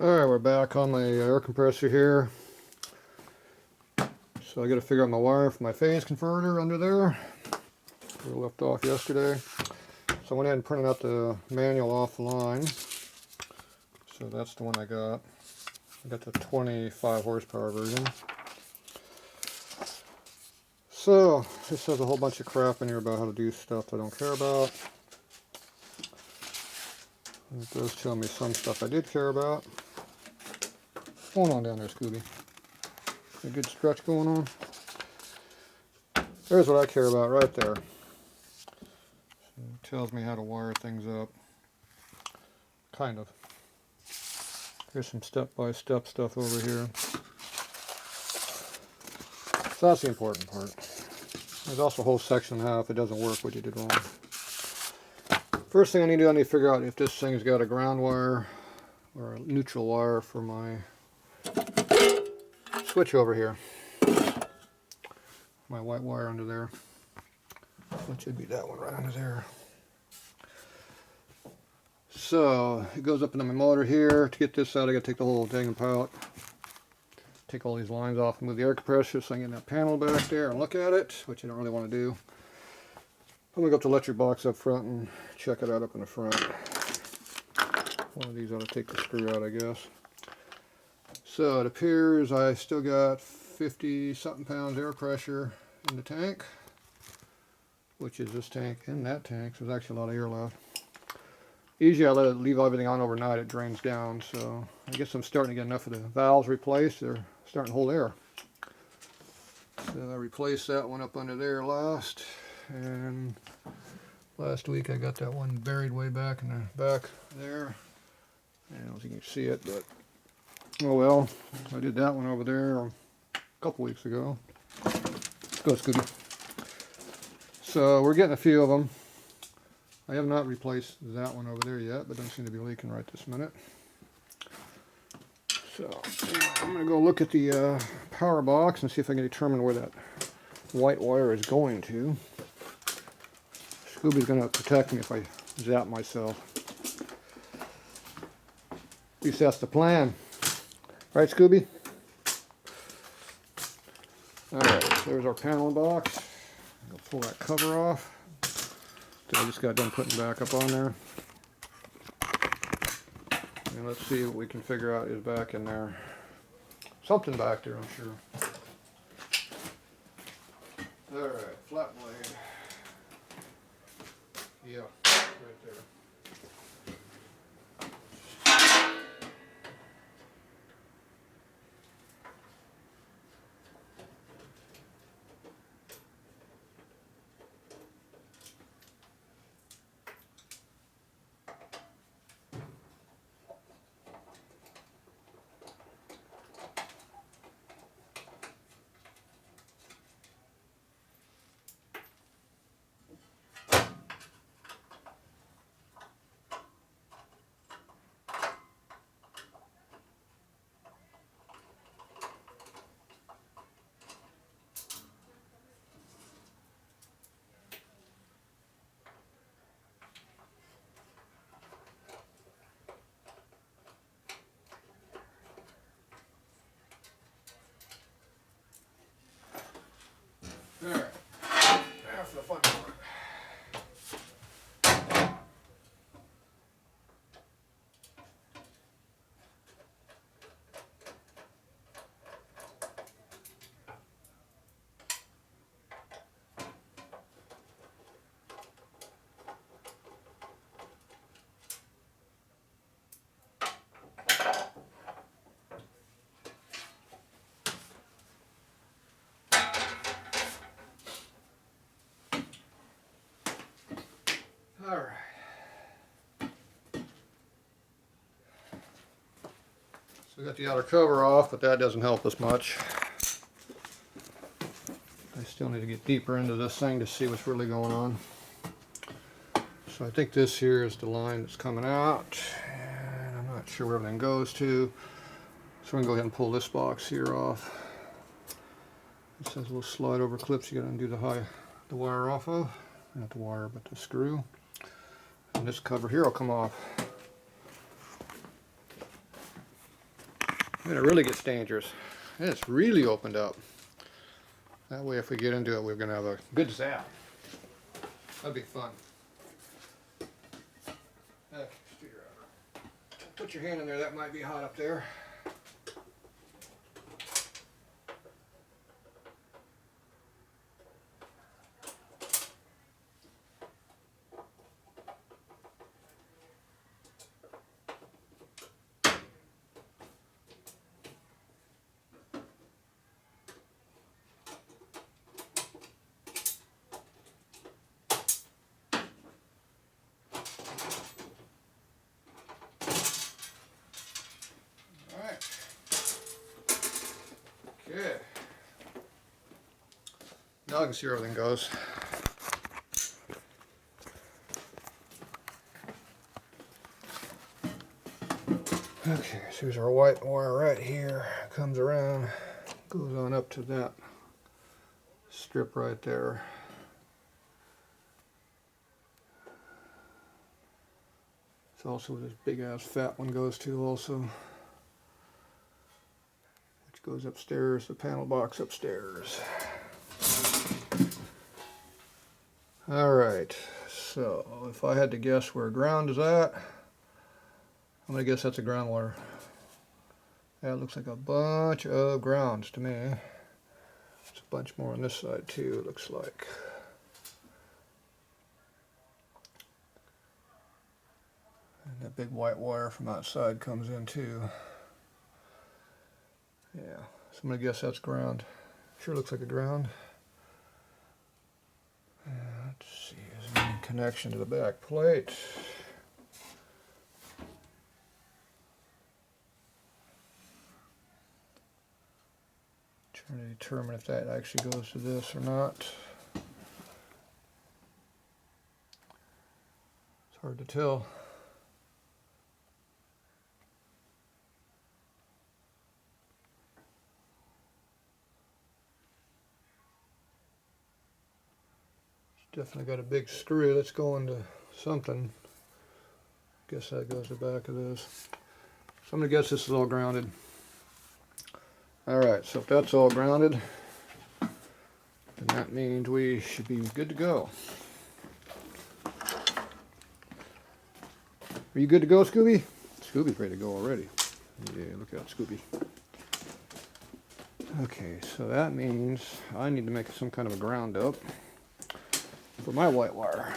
Alright, we're back on my air compressor here. So I got to figure out my wire for my phase converter under there. We left off yesterday. So I went ahead and printed out the manual off the line. So that's the one I got. I got the 25 horsepower version. So this has a whole bunch of crap in here about how to do stuff I don't care about. It does tell me some stuff I did care about. What's going on down there, Scooby? A good stretch going on? There's what I care about right there. So it tells me how to wire things up. Kind of. Here's some step-by-step stuff over here. So that's the important part. There's also a whole section on how if it doesn't work, what you did wrong. First thing I need to do, I need to figure out if this thing's got a ground wire or a neutral wire for my switch over here. My white wire under there. That should be that one right under there. So it goes up into my motor here. To get this out, I got to take the whole dang out. Take all these lines off and move the air compressor so I can get that panel back there and look at it, which I don't really want to do. I'm going to go up to the electric box up front and check it out up in the front. One of these ought to take the screw out, I guess. So it appears I still got 50 something pounds air pressure in the tank, which is this tank and that tank, so there's actually a lot of air left. Usually I leave everything on overnight, it drains down, so I guess I'm starting to get enough of the valves replaced. They're starting to hold air. So I replaced that one up under there last, and last week I got that one buried way back in the back there. I don't know if you can see it, but oh well, I did that one over there a couple weeks ago. Let's go, Scooby. So we're getting a few of them. I have not replaced that one over there yet, but doesn't seem to be leaking right this minute. So I'm going to go look at the power box and see if I can determine where that white wire is going to. Scooby's going to protect me if I zap myself. At least that's the plan. Right, Scooby? Alright, so there's our panel box. I'll pull that cover off. I just got done putting back up on there. And let's see what we can figure out is back in there. Something back there, I'm sure. Alright, flat blade. Yeah, right there. Alright, now for the fun part. Alright. So we got the outer cover off, but that doesn't help us much. I still need to get deeper into this thing to see what's really going on. So I think this here is the line that's coming out, and I'm not sure where everything goes to. So we're going to go ahead and pull this box here off. This has little slide over clips you got to undo the wire off of. Not the wire, but the screw. And this cover here will come off. And it really gets dangerous. And it's really opened up. That way if we get into it, we're going to have a good zap. That'd be fun. Okay, screwdriver. Put your hand in there, that might be hot up there. Good. Now I can see where everything goes. Okay, so here's our white wire right here. Comes around, goes on up to that strip right there. It's also where this big ass fat one goes to also. Goes upstairs, the panel box upstairs. Alright, so if I had to guess where ground is at, I'm going to guess that's a ground wire. That looks like a bunch of grounds to me. There's a bunch more on this side too, it looks like. And that big white wire from outside comes in too. Yeah, so I'm going to guess that's ground. Sure looks like a ground. Let's see, is there any connection to the back plate? Trying to determine if that actually goes to this or not. It's hard to tell. Definitely got a big screw that's going to something. Guess that goes to the back of this. So I'm going to guess this is all grounded. Alright, so if that's all grounded, then that means we should be good to go. Are you good to go, Scooby? Scooby's ready to go already. Yeah, look out, Scooby. Okay, so that means I need to make some kind of a ground up for my white wire.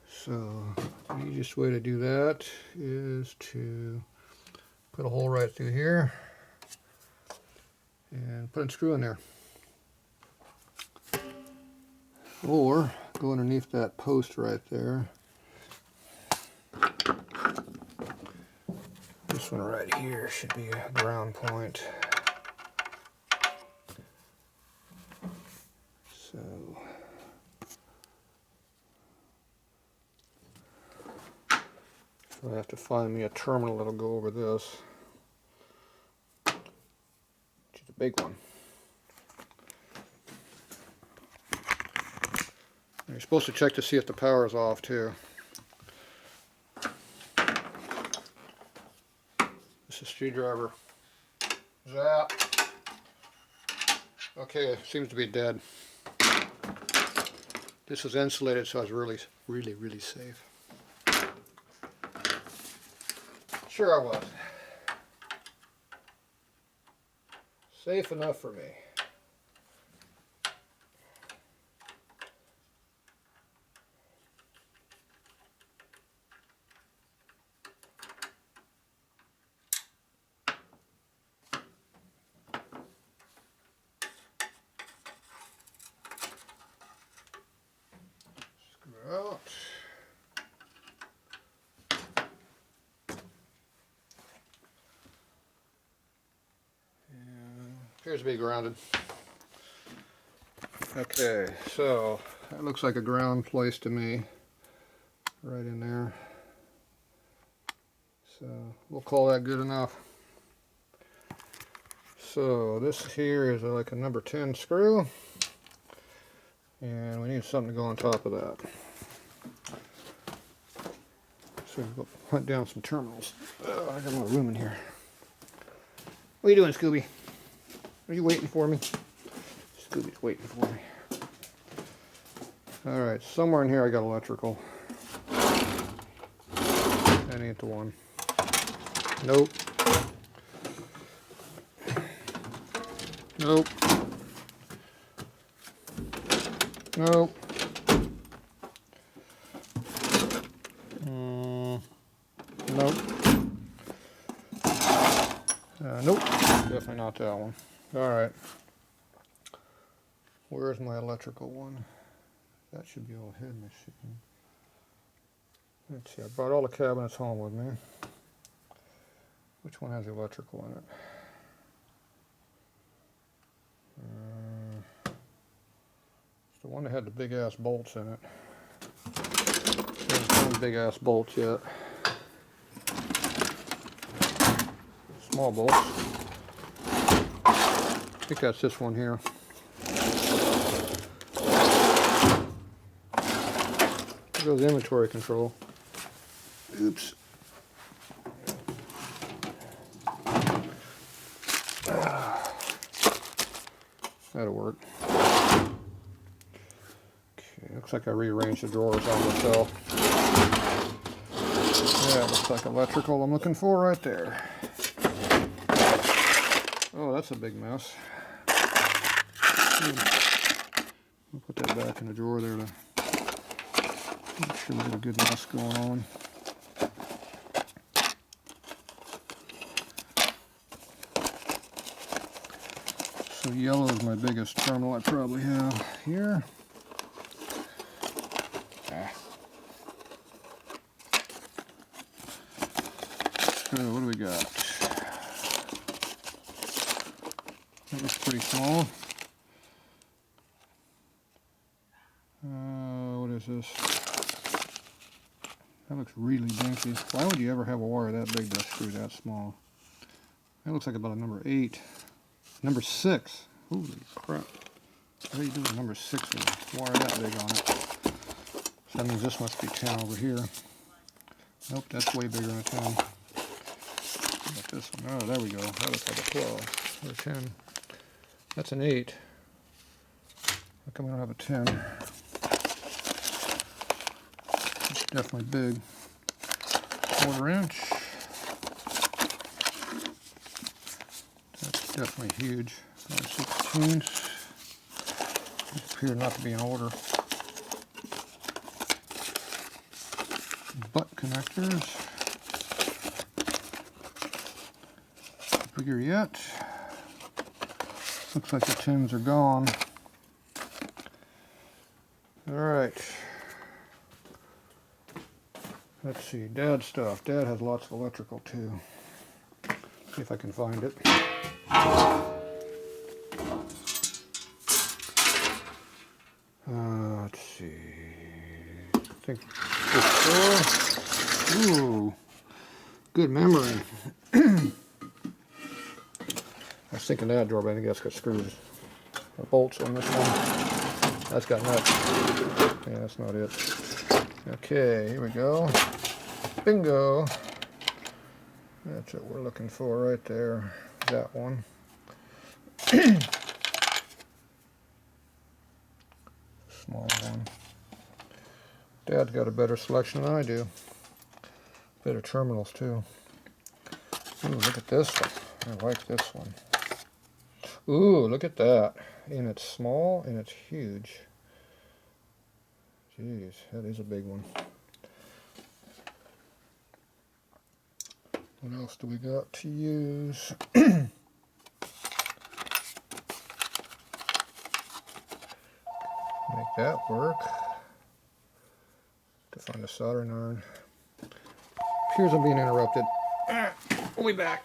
So the easiest way to do that is to put a hole right through here and put a screw in there. Or go underneath that post right there. This one right here should be a ground point. So I have to find me a terminal that'll go over this, which is a big one. You're supposed to check to see if the power is off too. This is screwdriver. Zap. Okay, it seems to be dead. This was insulated, so I was really safe. Sure I was. Safe enough for me. Out. And appears to be grounded. Okay, so that looks like a ground place to me, right in there. So we'll call that good enough. So this here is like a number 10 screw. And we need something to go on top of that. So we'll hunt down some terminals. Oh, I got a lot of room in here. What are you doing, Scooby? Are you waiting for me? Scooby's waiting for me. Alright, somewhere in here I got electrical. That ain't the one. Nope. Nope. Nope. Nope. Nope. Definitely not that one. Alright. Where's my electrical one? That should be all head machine. Let's see, I brought all the cabinets home with me. Which one has electrical in it? It's the one that had the big ass bolts in it. There's no big ass bolts yet. Small bolts. I think that's this one here. There goes inventory control. Oops. That'll work. Okay, looks like I rearranged the drawers on myself. Yeah, looks like electrical I'm looking for right there. Oh, that's a big mess. I'll put that back in the drawer there to make sure we got a good mess going on. So yellow is my biggest terminal I probably have here. So what do we got? That looks pretty small. What is this? That looks really dinky. Why would you ever have a wire that big to screw that small? That looks like about a number 8. Number 6. Holy crap. What do you do with number 6 with a wire that big on it? So that means this must be 10 over here. Nope, that's way bigger than a 10. What about this one? Oh, there we go. That looks like a 12 or a 10. That's an 8. How come I don't have a 10? It's definitely big. 1/4 inch. That's definitely huge. 16ths. These appear not to be in order. Butt connectors. Bigger yet. Looks like the 10s are gone. Alright. Let's see, Dad's stuff. Dad has lots of electrical too. See if I can find it. Let's see. I think this door. Ooh, good memory. I was thinking that door, but I think that's got screws or bolts on this one. That's got nuts. Yeah, that's not it. Okay, here we go. Bingo. That's what we're looking for right there. That one. Small one. Dad's got a better selection than I do. Better terminals too. Ooh, look at this one. I like this one. Ooh, look at that. And it's small and it's huge. Jeez, that is a big one. What else do we got to use? Make that work. To find a soldering iron. Appears I'm being interrupted. We'll be back.